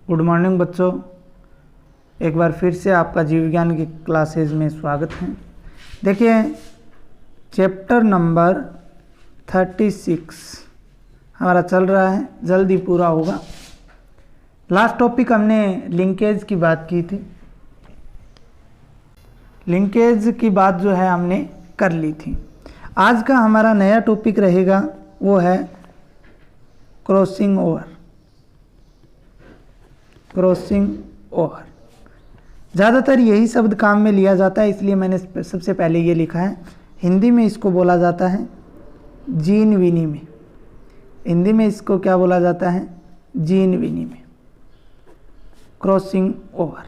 Good morning बच्चों, एक बार फिर से आपका जीव विज्ञान की क्लासेज में स्वागत है। देखिए चैप्टर नंबर 36 हमारा चल रहा है, जल्दी पूरा होगा। लास्ट टॉपिक हमने लिंकेज की बात की थी। लिंकेज की बात जो है हमने कर ली थी। आज का हमारा नया टॉपिक रहेगा वो है क्रॉसिंग ओवर। क्रॉसिंग ओवर ज़्यादातर यही शब्द काम में लिया जाता है, इसलिए मैंने सबसे पहले ये लिखा है। हिंदी में इसको बोला जाता है जीन विनिमय। हिंदी में इसको क्या बोला जाता है? जीन विनिमय, क्रॉसिंग ओवर।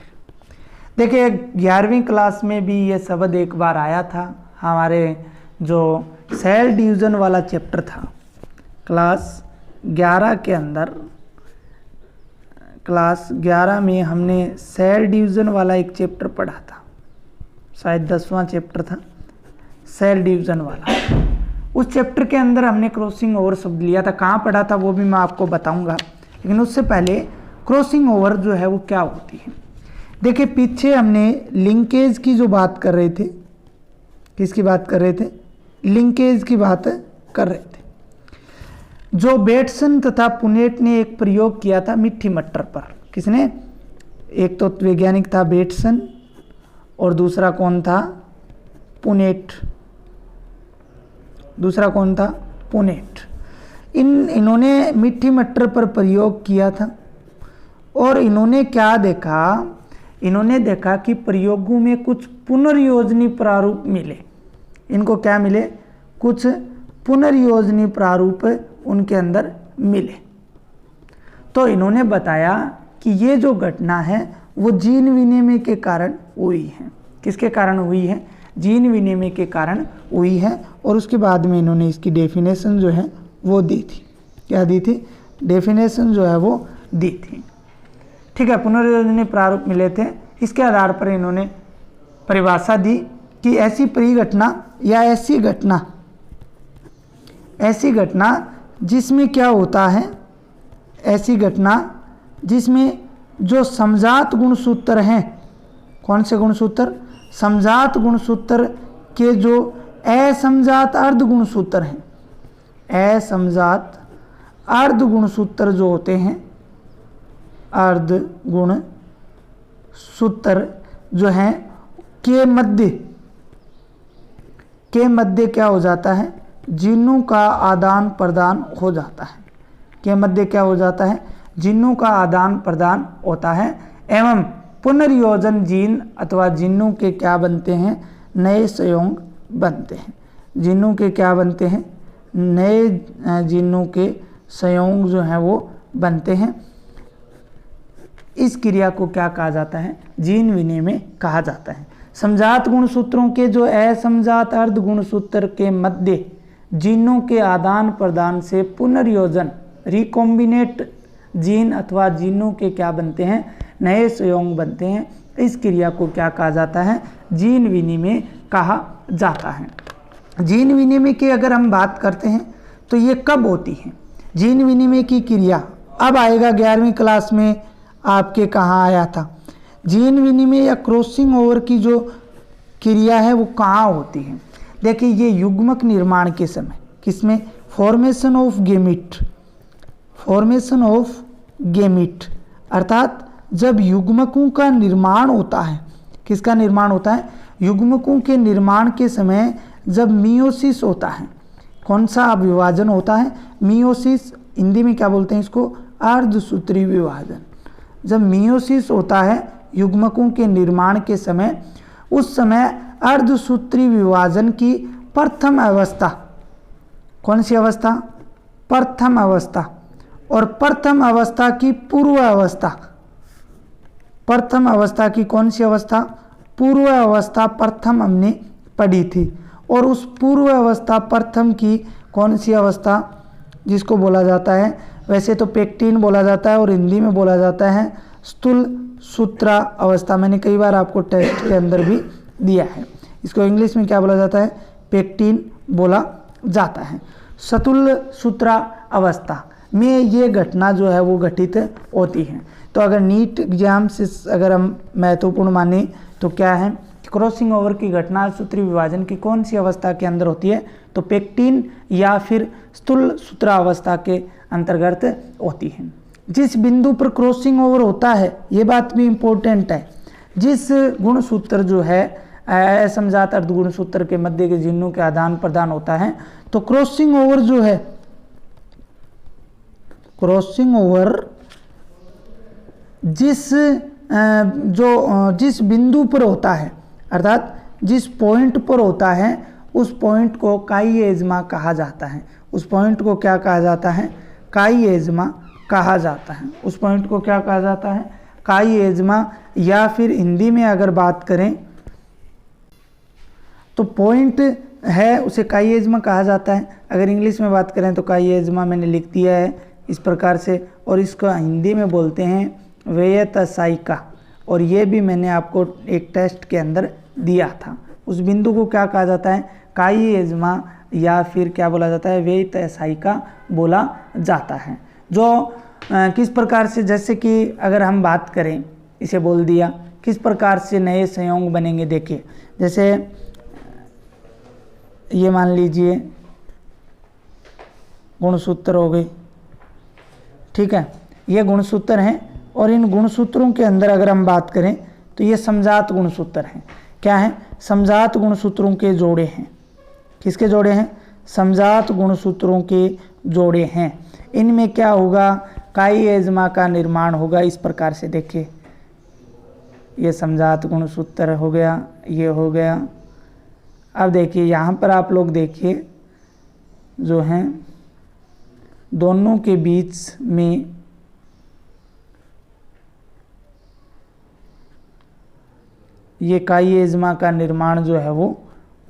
देखिए 11वीं क्लास में भी ये शब्द एक बार आया था। हमारे जो सेल डिवीज़न वाला चैप्टर था क्लास 11 के अंदर, क्लास 11 में हमने सेल डिवीज़न वाला एक चैप्टर पढ़ा था, शायद 10वां चैप्टर था सेल डिवीज़न वाला। उस चैप्टर के अंदर हमने क्रॉसिंग ओवर शब्द लिया था। कहाँ पढ़ा था वो भी मैं आपको बताऊंगा, लेकिन उससे पहले क्रॉसिंग ओवर जो है वो क्या होती है। देखिए पीछे हमने लिंकेज की जो बात कर रहे थे, किसकी बात कर रहे थे? लिंकेज की बात कर रहे थे। जो बेटसन तथा पुनेट ने एक प्रयोग किया था मिट्टी मटर पर। किसने? एक तो वैज्ञानिक था बेटसन और दूसरा कौन था? पुनेट। दूसरा कौन था? पुनेट। इन्होंने मिट्टी मटर पर प्रयोग किया था और इन्होंने क्या देखा? इन्होंने देखा कि प्रयोगों में कुछ पुनर्योजनी प्रारूप मिले। इनको क्या मिले? कुछ पुनर्योजनी प्रारूप उनके अंदर मिले। तो इन्होंने बताया कि ये जो घटना है वो जीन विनिमय के कारण हुई है। किसके कारण हुई है? जीन विनिमय के कारण हुई है। और उसके बाद में इन्होंने इसकी डेफिनेशन जो है वो दी थी। क्या दी थी? डेफिनेशन जो है वो दी थी। ठीक है, पुनर्योजनी प्रारूप मिले थे। इसके आधार पर इन्होंने परिभाषा दी कि ऐसी परिघटना या ऐसी घटना जिसमें क्या होता है? ऐसी घटना जिसमें जो समजात गुणसूत्र हैं, कौन से गुणसूत्र? समजात गुणसूत्र के जो असमजात अर्ध गुणसूत्र हैं, असमजात अर्ध गुणसूत्र जो होते हैं, अर्ध गुणसूत्र जो हैं के मध्य क्या हो जाता है? जीनों का आदान प्रदान हो जाता है। के मध्य क्या हो जाता है? जीनों का आदान प्रदान होता है एवं पुनर्योजन जीन अथवा जीनों के क्या बनते हैं? नए संयोग बनते हैं। जीनों के क्या बनते हैं? नए जीनों के संयोग जो हैं वो बनते हैं। इस क्रिया को क्या कहा जाता है? जीन विनिमय कहा जाता है। समजात गुणसूत्रों के जो असमजात अर्ध गुणसूत्र के मध्य जीनों के आदान प्रदान से पुनर्योजन रिकॉम्बिनेट जीन अथवा जीनों के क्या बनते हैं? नए संयोग बनते हैं। इस क्रिया को क्या कहा जाता है? जीन विनिमय कहा जाता है। जीन विनिमय की अगर हम बात करते हैं तो ये कब होती है? जीन विनिमय की क्रिया अब आएगा 11वीं क्लास में। आपके कहाँ आया था? जीन विनिमय या क्रॉसिंग ओवर की जो क्रिया है वो कहाँ होती है? देखिए ये युग्मक निर्माण के समय, किसमें? Formation of gamete. Formation of gamete अर्थात जब युग्मकों का निर्माण होता है। किसका निर्माण होता है? युग्मकों के निर्माण के समय जब मियोसिस होता है। कौन सा विभाजन होता है? मियोसिस। हिंदी में क्या बोलते हैं इसको? अर्धसूत्री विभाजन। जब मियोसिस होता है युग्मकों के निर्माण के समय, उस समय अर्धसूत्री विभाजन की प्रथम अवस्था, कौन सी अवस्था? प्रथम अवस्था। और प्रथम अवस्था की पूर्व अवस्था, प्रथम अवस्था की कौन सी अवस्था? पूर्व अवस्था प्रथम हमने पढ़ी थी। और उस पूर्व अवस्था प्रथम की कौन सी अवस्था? जिसको बोला जाता है, वैसे तो पेक्टीन बोला जाता है और हिंदी में बोला जाता है स्थूल सूत्रा अवस्था। मैंने कई बार आपको टेस्ट के अंदर भी दिया है। इसको इंग्लिश में क्या बोला जाता है? पेक्टीन बोला जाता है। स्थूल सूत्रा अवस्था में ये घटना जो है वो घटित होती है। तो अगर नीट एग्जाम से अगर हम महत्वपूर्ण माने तो क्या है, क्रॉसिंग ओवर की घटना सूत्री विभाजन की कौन सी अवस्था के अंदर होती है, तो पेक्टिन या फिर स्थूल सूत्रावस्था के अंतर्गत होती है। जिस बिंदु पर क्रॉसिंग ओवर होता है, ये बात भी इम्पोर्टेंट है, जिस गुणसूत्र जो है असमजात अर्धगुणसूत्र के मध्य के चिन्हों के आदान प्रदान होता है, तो क्रॉसिंग ओवर जो है, क्रॉसिंग ओवर जिस बिंदु पर होता है, अर्थात जिस पॉइंट पर होता है, उस पॉइंट को काइएज्मा कहा जाता है। उस पॉइंट को क्या कहा जाता है, काइएज्मा कहा जाता है। उस पॉइंट को क्या कहा जाता है, काइएज्मा, या फिर हिंदी में अगर बात करें तो पॉइंट है उसे काइएज्मा कहा जाता है। अगर इंग्लिश में बात करें तो काइएज्मा मैंने लिख दिया है इस प्रकार से, और इसको हिंदी में बोलते हैं वेयतसाइका, और ये भी मैंने आपको एक टेस्ट के अंदर दिया था। उस बिंदु को क्या कहा जाता है, काइएज्मा, या फिर क्या बोला जाता है, वेयतसाइका बोला जाता है। जो किस प्रकार से, जैसे कि अगर हम बात करें, इसे बोल दिया, किस प्रकार से नए संयोग बनेंगे, देखिए जैसे ये मान लीजिए गुणसूत्र हो गए, ठीक है, ये गुणसूत्र हैं, और इन गुणसूत्रों के अंदर अगर हम बात करें तो ये समजात गुणसूत्र हैं। क्या है, समजात गुणसूत्रों के जोड़े हैं। किसके जोड़े हैं, समजात गुणसूत्रों के जोड़े हैं। इनमें क्या होगा, काइएज्मा का निर्माण होगा। इस प्रकार से देखिए, ये समजात गुणसूत्र हो गया, ये हो गया। अब देखिए यहाँ पर आप लोग देखिए, जो हैं दोनों के बीच में ये काइएज्मा का निर्माण जो है वो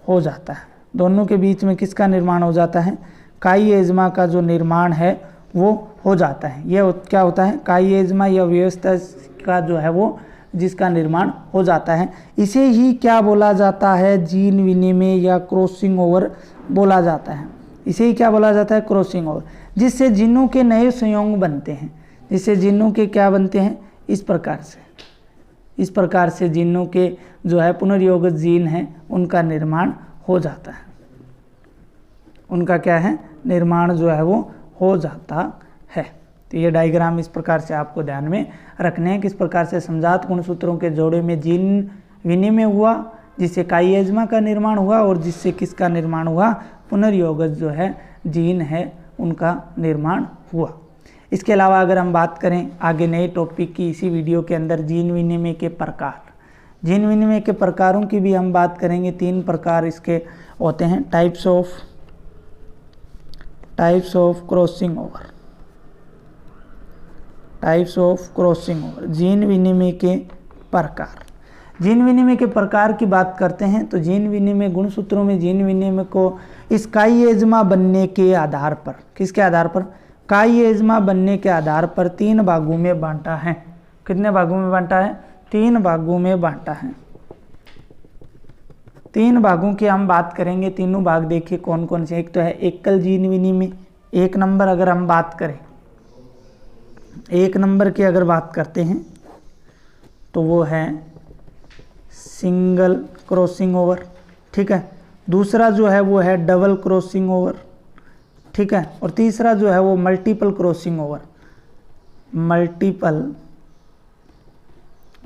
हो जाता है। दोनों के बीच में किसका निर्माण हो जाता है, काइएज्मा का जो निर्माण है वो हो जाता है। ये क्या होता है, काइएज्मा या व्यवस्था का जो है वो जिसका निर्माण हो जाता है, इसे ही क्या बोला जाता है, जीन विनिमय या क्रॉसिंग ओवर बोला जाता है। इसे ही क्या बोला जाता है, क्रॉसिंग ओवर, जिससे जीनों के नए संयोग बनते हैं। जिससे जीनों के क्या बनते हैं, इस प्रकार से जीनों के जो है पुनर्योगज जीन हैं उनका निर्माण हो जाता है। उनका क्या है, निर्माण जो है वो हो जाता है। तो ये डायग्राम इस प्रकार से आपको ध्यान में रखने हैं, किस प्रकार से समजात गुणसूत्रों के जोड़े में जीन विनिमय हुआ, जिससे काइएज्मा का निर्माण हुआ, और जिससे किसका निर्माण हुआ, पुनर्योगज जो है जीन है उनका निर्माण हुआ। इसके अलावा अगर हम बात करें आगे नए टॉपिक की, इसी वीडियो के अंदर जीन विनिमय के प्रकार, जीन विनिमय के प्रकारों की भी हम बात करेंगे। 3 प्रकार इसके होते हैं, types of crossing over, types of crossing over, gene विनिमय के प्रकार। जीन विनिमय के प्रकार की बात करते हैं तो जीन विनिमय गुणसूत्रों में जीन विनिमय को इस काइएज्मा बनने के आधार पर, किसके आधार पर, काइएज्मा बनने के आधार पर 3 भागों में बांटा है। कितने भागों में बांटा है, 3 भागों में बांटा है। 3 भागों की हम बात करेंगे। तीनों भाग देखिए कौन कौन से। एक तो है एकल जीन विनिमय, 1 नंबर अगर हम बात करें, 1 नंबर की अगर बात करते हैं तो वो है सिंगल क्रॉसिंग ओवर, ठीक है। दूसरा जो है वो है डबल क्रॉसिंग ओवर, ठीक है। और तीसरा जो है वो multiple crossing over,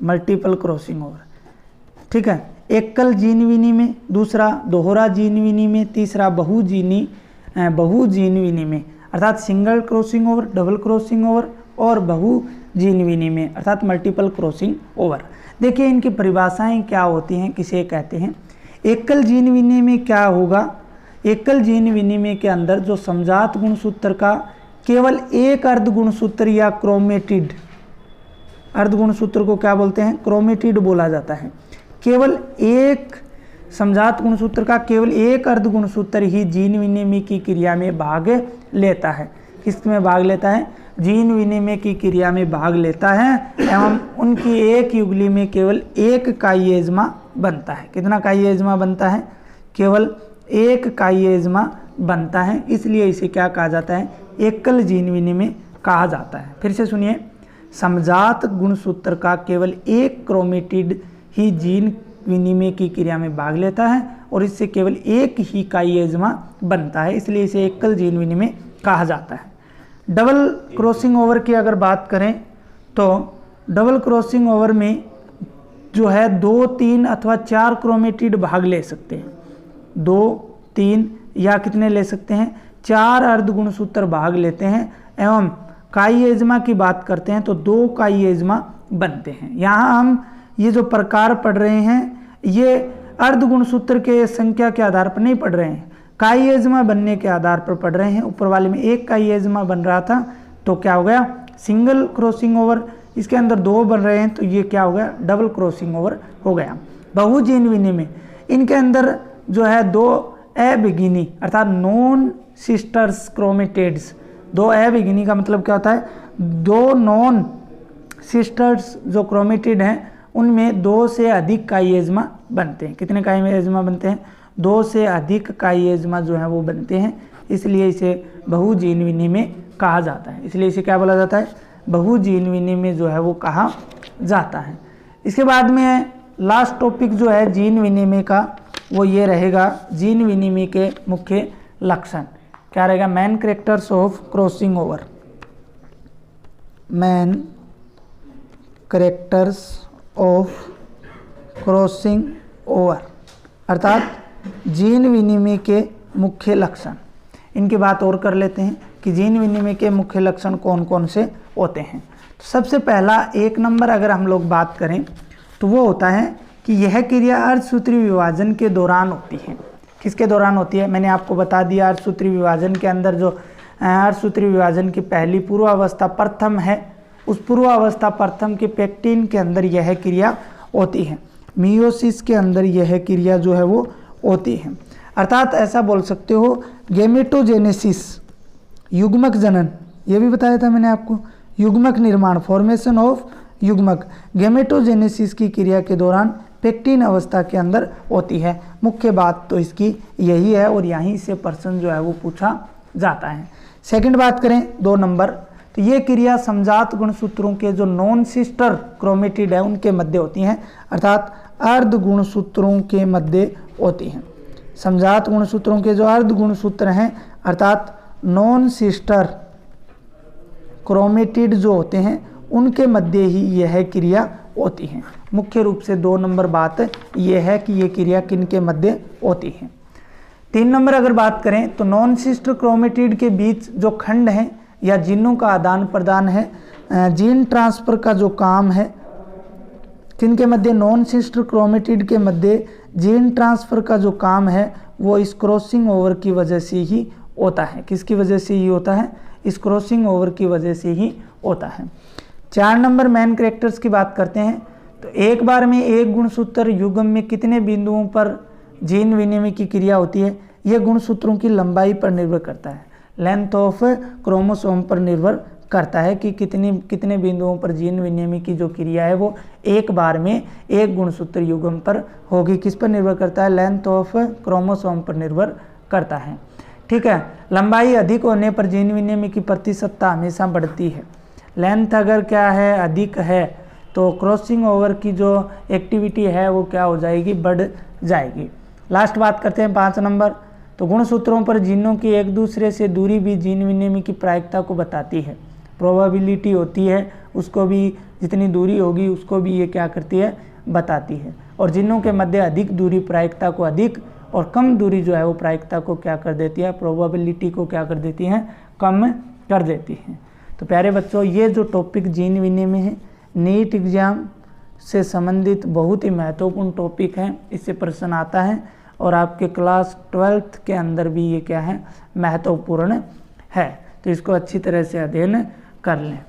multiple crossing over, ठीक है। एकल जीन विनिमय, दूसरा दोहरा जीन विनिमय, तीसरा बहु जीन विनिमय, अर्थात single crossing over, double crossing over और बहु जीन विनिमय अर्थात मल्टीपल क्रॉसिंग ओवर। देखिए इनकी परिभाषाएं क्या होती हैं, किसे कहते हैं। एकल जीन विनिमय क्या होगा, एकल जीन विनिमय के अंदर जो समजात गुणसूत्र का केवल एक अर्ध गुणसूत्र या क्रोमेटिड, अर्ध गुणसूत्र को क्या बोलते हैं, क्रोमेटिड बोला जाता है। केवल एक समजात गुणसूत्र का केवल एक अर्ध गुणसूत्र ही जीन विनिमय की क्रिया में भाग लेता है। किस में भाग लेता है, जीन विनिमय की क्रिया में भाग लेता है एवं उनकी एक युगली में केवल एक काइएज्मा बनता है। कितना काइएज्मा बनता है, केवल एक काइएज्मा बनता है, इसलिए इसे क्या कहा जाता है, एकल जीन विनिमय कहा जाता है। फिर से सुनिए, समजात गुणसूत्र का केवल एक क्रोमेटिड ही जीन विनिमय की क्रिया में भाग लेता है और इससे केवल एक ही काइएज़्मा बनता है, इसलिए इसे एकल जीन विनिमय कहा जाता है। डबल क्रॉसिंग ओवर की अगर बात करें तो डबल क्रॉसिंग ओवर में जो है 2, 3 अथवा 4 क्रोमेटिड भाग ले सकते हैं। 2, 3 या कितने ले सकते हैं, 4 अर्धगुणसूत्र भाग लेते हैं एवं काइएज़्मा की बात करते हैं तो 2 काइएज़्मा बनते हैं। यहाँ हम ये जो प्रकार पढ़ रहे हैं ये अर्धगुणसूत्र के संख्या के आधार पर नहीं पढ़ रहे हैं, काइएज़्मा बनने के आधार पर पढ़ रहे हैं। ऊपर वाले में एक काइएज़्मा बन रहा था तो क्या हो गया, सिंगल क्रॉसिंग ओवर, इसके अंदर 2 बन रहे हैं तो ये क्या हो गया, डबल क्रॉसिंग ओवर हो गया। बहुजीन विनिमय, इनके अंदर जो है 2 अभिगिनी अर्थात नॉन सिस्टर्स क्रोमेटिड्स, 2 अभिगिनी का मतलब क्या होता है, 2 नॉन सिस्टर्स जो क्रोमेटिड हैं उनमें 2 से अधिक काइएज़्मा बनते हैं। कितने काइएज़्मा बनते हैं, 2 से अधिक काइएज़्मा जो है वो बनते हैं, इसलिए इसे बहुजीन विनिमय कहा जाता है। इसलिए इसे क्या बोला जाता है, बहुजीन विनिमय जो है वो कहा जाता है। इसके बाद में लास्ट टॉपिक जो है जीन विनिमय का वो ये रहेगा, जीन विनिमय के मुख्य लक्षण क्या रहेगा, main characters of crossing over, main characters of crossing over अर्थात जीन विनिमय के मुख्य लक्षण। इनकी बात और कर लेते हैं कि जीन विनिमय के मुख्य लक्षण कौन कौन से होते हैं। तो सबसे पहला 1 नंबर अगर हम लोग बात करें तो वो होता है कि यह क्रिया अर्धसूत्री विभाजन के दौरान होती है। किसके दौरान होती है, मैंने आपको बता दिया अर्धसूत्री विभाजन के अंदर जो अर्धसूत्री विभाजन की पहली पूर्वावस्था प्रथम है, उस पूर्वावस्था प्रथम के पेक्टिन के अंदर यह क्रिया होती है। मियोसिस के अंदर यह क्रिया जो है वो होती है। अर्थात ऐसा बोल सकते हो गेमेटोजेनेसिस युग्मक जनन, ये भी बताया था मैंने आपको, युग्मक निर्माण फॉर्मेशन ऑफ युग्मक गेमेटोजेनेसिस की क्रिया के दौरान पेक्टिन अवस्था के अंदर होती है। मुख्य बात तो इसकी यही है और यहीं से प्रश्न जो है वो पूछा जाता है। सेकंड बात करें 2 नंबर, तो ये क्रिया समजात गुणसूत्रों के जो नॉन सिस्टर क्रोमेटिड है उनके मध्य होती हैं, अर्थात अर्ध गुणसूत्रों के मध्य होती हैं। समजात गुणसूत्रों के जो अर्ध गुणसूत्र हैं अर्थात नॉन सिस्टर क्रोमेटिड जो होते हैं उनके मध्य ही यह क्रिया होती है। मुख्य रूप से 2 नंबर बात यह है कि यह क्रिया किन के मध्य होती है। 3 नंबर अगर बात करें तो नॉन सिस्टर क्रोमेटिड के बीच जो खंड हैं या जीनों का आदान प्रदान है, जीन ट्रांसफर का जो काम है, किनके मध्य, नॉन सिस्टर क्रोमेटिड के मध्य जीन ट्रांसफर का जो काम है वो इस क्रॉसिंग ओवर की वजह से ही होता है। किसकी वजह से ही होता है, इस क्रॉसिंग ओवर की वजह से ही होता है। 4 नंबर मेन कैरेक्टर्स की बात करते हैं तो एक बार में एक गुणसूत्र युग्म में कितने बिंदुओं पर जीन विनिमय की क्रिया होती है, यह गुणसूत्रों की लंबाई पर निर्भर करता है, लेंथ ऑफ क्रोमोसोम पर निर्भर करता है कि कितने बिंदुओं पर जीन विनिमय की जो क्रिया है वो एक बार में एक गुणसूत्र युग्म पर होगी। किस पर निर्भर करता है, लेंथ ऑफ क्रोमोसोम पर निर्भर करता है। ठीक है, लंबाई अधिक होने पर जीन विनिमय की प्रतिशतता हमेशा बढ़ती है। लेंथ अगर क्या है, अधिक है, तो क्रॉसिंग ओवर की जो एक्टिविटी है वो क्या हो जाएगी, बढ़ जाएगी। लास्ट बात करते हैं 5 नंबर, तो गुणसूत्रों पर जीनों की एक दूसरे से दूरी भी जीन विनिमय की प्रायिकता को बताती है। प्रोबेबिलिटी होती है उसको भी, जितनी दूरी होगी उसको भी ये क्या करती है, बताती है। और जीनों के मध्य अधिक दूरी प्रायिकता को अधिक और कम दूरी जो है वो प्रायिकता को क्या कर देती है, प्रोबेबिलिटी को क्या कर देती है, कम कर देती है। तो प्यारे बच्चों, ये जो टॉपिक जीन विनिमय है नीट एग्जाम से संबंधित बहुत ही महत्वपूर्ण टॉपिक है। इससे प्रश्न आता है और आपके क्लास 12th के अंदर भी ये क्या है, महत्वपूर्ण है। तो इसको अच्छी तरह से अध्ययन कर लें।